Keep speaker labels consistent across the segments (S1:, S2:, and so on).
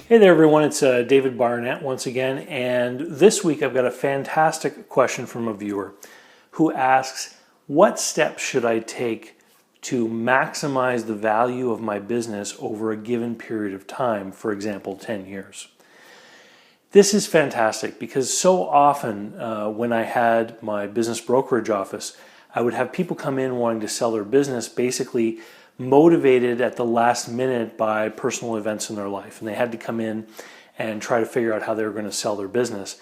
S1: Hey there everyone, it's David Barnett once again, and this week I've got a fantastic question from a viewer who asks, what steps should I take to maximize the value of my business over a given period of time, for example, 10 years? This is fantastic because so often when I had my business brokerage office, I would have people come in wanting to sell their business, basically motivated at the last minute by personal events in their life. And they had to come in and try to figure out how they were going to sell their business.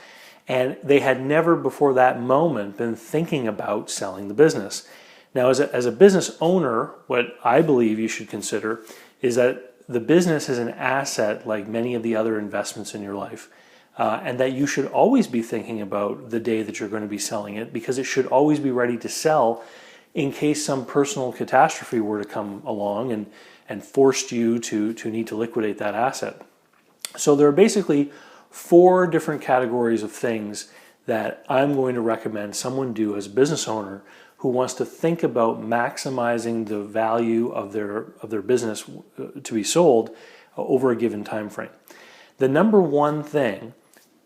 S1: And they had never before that moment been thinking about selling the business. Now, as a business owner, what I believe you should consider is that the business is an asset like many of the other investments in your life. And that you should always be thinking about the day that you're going to be selling it, because it should always be ready to sell in case some personal catastrophe were to come along and forced you to need to liquidate that asset. So there are basically 4 different categories of things that I'm going to recommend someone do as a business owner who wants to think about maximizing the value of their business to be sold over a given time frame. The number one thing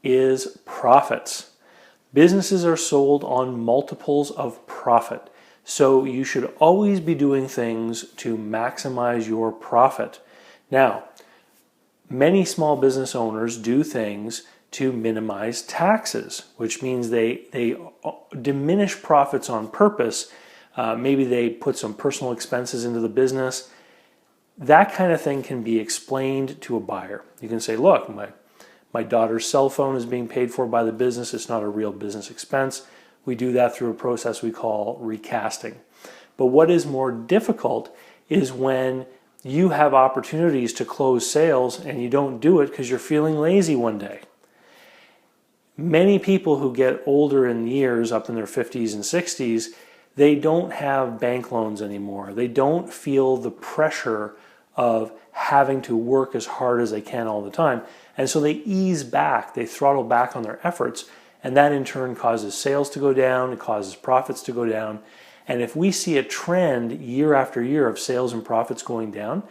S1: is profits. Businesses are sold on multiples of profit. So you should always be doing things to maximize your profit. Now, many small business owners do things to minimize taxes, which means they diminish profits on purpose. Maybe they put some personal expenses into the business. That kind of thing can be explained to a buyer. You can say, look, my daughter's cell phone is being paid for by the business. It's not a real business expense. We do that through a process we call recasting. But what is more difficult is when you have opportunities to close sales and you don't do it because you're feeling lazy one day. Many people who get older in years, up in their 50s and 60s, they don't have bank loans anymore. They don't feel the pressure of having to work as hard as they can all the time. And so they ease back, they throttle back on their efforts, and that in turn causes sales to go down, it causes profits to go down. And if we see a trend year after year of sales and profits going down,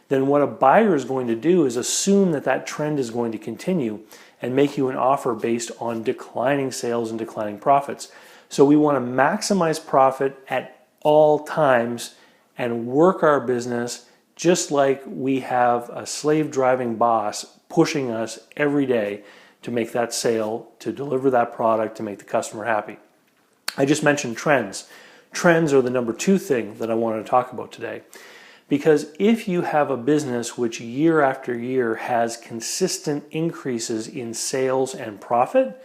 S1: then what a buyer is going to do is assume that that trend is going to continue and make you an offer based on declining sales and declining profits. So we want to maximize profit at all times and work our business just like we have a slave driving boss pushing us every day to make that sale, to deliver that product, to make the customer happy. I just mentioned trends. Trends are the number 2 thing that I wanted to talk about today. Because if you have a business which year after year has consistent increases in sales and profit,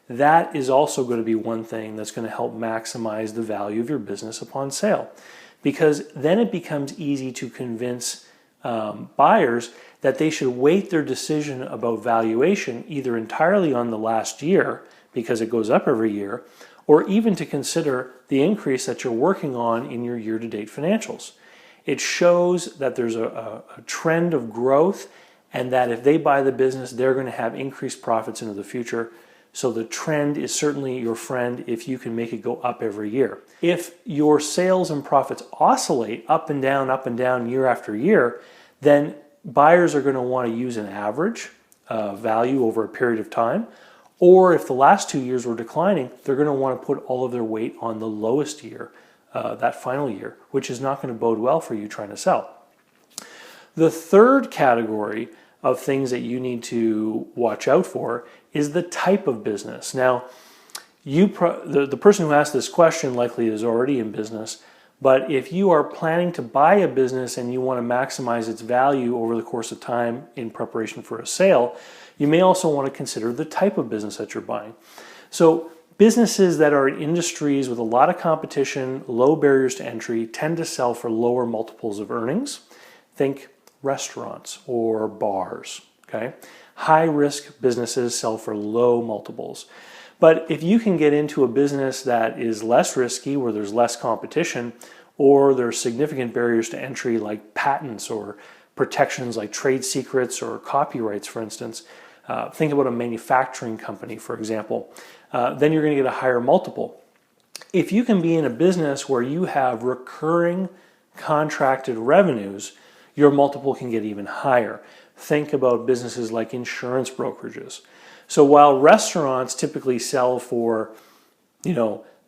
S1: that is also going to be one thing that's going to help maximize the value of your business upon sale. Because then it becomes easy to convince buyers that they should weight their decision about valuation either entirely on the last year, because it goes up every year, or even to consider the increase that you're working on in your year-to-date financials. It shows that there's a trend of growth, and that if they buy the business, they're going to have increased profits into the future. So the trend is certainly your friend if you can make it go up every year. If your sales and profits oscillate up and down year after year, then buyers are going to want to use an average value over a period of time. Or if the last 2 years were declining, they're going to want to put all of their weight on the lowest year, that final year, which is not going to bode well for you trying to sell. The third category of things that you need to watch out for is the type of business. Now, the person who asked this question likely is already in business, but if you are planning to buy a business and you want to maximize its value over the course of time in preparation for a sale, you may also want to consider the type of business that you're buying. So businesses that are in industries with a lot of competition, low barriers to entry, tend to sell for lower multiples of earnings. Think restaurants or bars, okay? High-risk businesses sell for low multiples. But if you can get into a business that is less risky, where there's less competition, or there's significant barriers to entry like patents or protections like trade secrets or copyrights, for instance, think about a manufacturing company, for example, then you're going to get a higher multiple. If you can be in a business where you have recurring contracted revenues, your multiple can get even higher. think about businesses like insurance brokerages. So while restaurants typically sell for,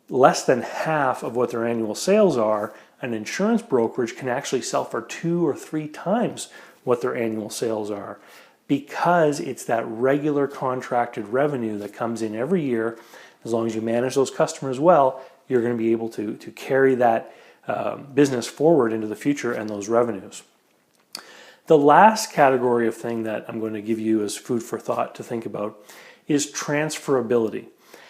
S1: less than half of what their annual sales are, an insurance brokerage can actually sell for 2 or 3 times what their annual sales are, because it's that regular contracted revenue that comes in every year. As long as you manage those customers well, you're going to be able to carry that business forward into the future and those revenues. The last category of thing that I'm going to give you as food for thought to think about is transferability.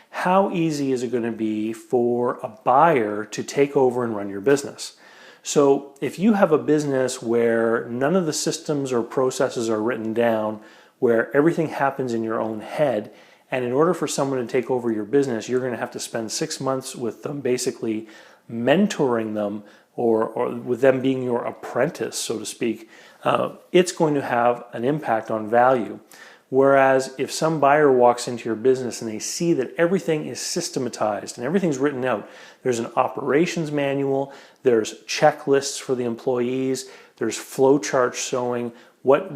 S1: How easy is it going to be for a buyer to take over and run your business? So if you have a business where none of the systems or processes are written down, where everything happens in your own head, and in order for someone to take over your business, you're going to have to spend 6 months with them, basically mentoring them, or with them being your apprentice, so to speak, it's going to have an impact on value. Whereas if some buyer walks into your business and they see that everything is systematized and everything's written out, there's an operations manual, there's checklists for the employees, there's flow charts showing what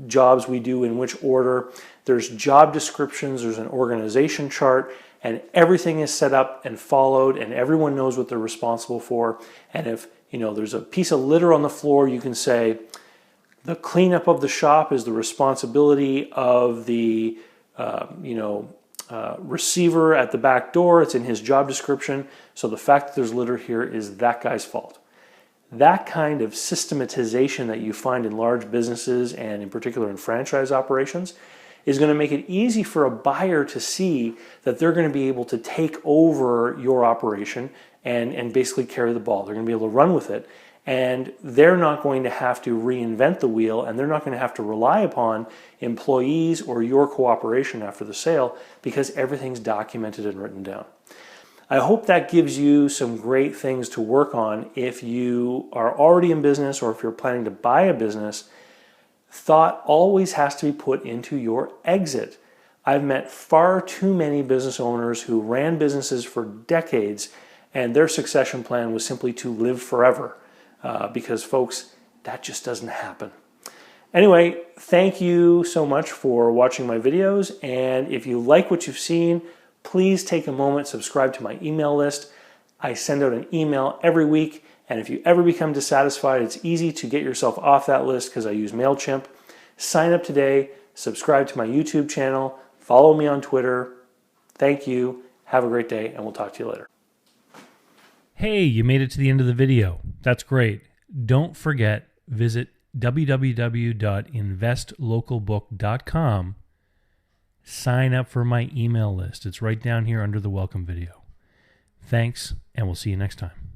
S1: jobs we do in which order, there's job descriptions, there's an organization chart, and everything is set up and followed, and everyone knows what they're responsible for. And if there's a piece of litter on the floor, you can say, the cleanup of the shop is the responsibility of the receiver at the back door. It's in his job description. So the fact that there's litter here is that guy's fault. That kind of systematization that you find in large businesses, and in particular in franchise operations, is going to make it easy for a buyer to see that they're going to be able to take over your operation and basically carry the ball. They're going to be able to run with it. And they're not going to have to reinvent the wheel, and they're not going to have to rely upon employees or your cooperation after the sale, because everything's documented and written down. I hope that gives you some great things to work on if you are already in business, or if you're planning to buy a business. Thought always has to be put into your exit. I've met far too many business owners who ran businesses for decades, and their succession plan was simply to live forever. Because folks, that just doesn't happen. Anyway, thank you so much for watching my videos, and if you like what you've seen, please take a moment, subscribe to my email list. I send out an email every week, and if you ever become dissatisfied, it's easy to get yourself off that list because I use MailChimp. Sign up today, subscribe to my YouTube channel, follow me on Twitter. Thank you, have a great day, and we'll talk to you later. Hey, you made it to the end of the video. That's great. Don't forget, visit www.investlocalbook.com. Sign up for my email list. It's right down here under the welcome video. Thanks, and we'll see you next time.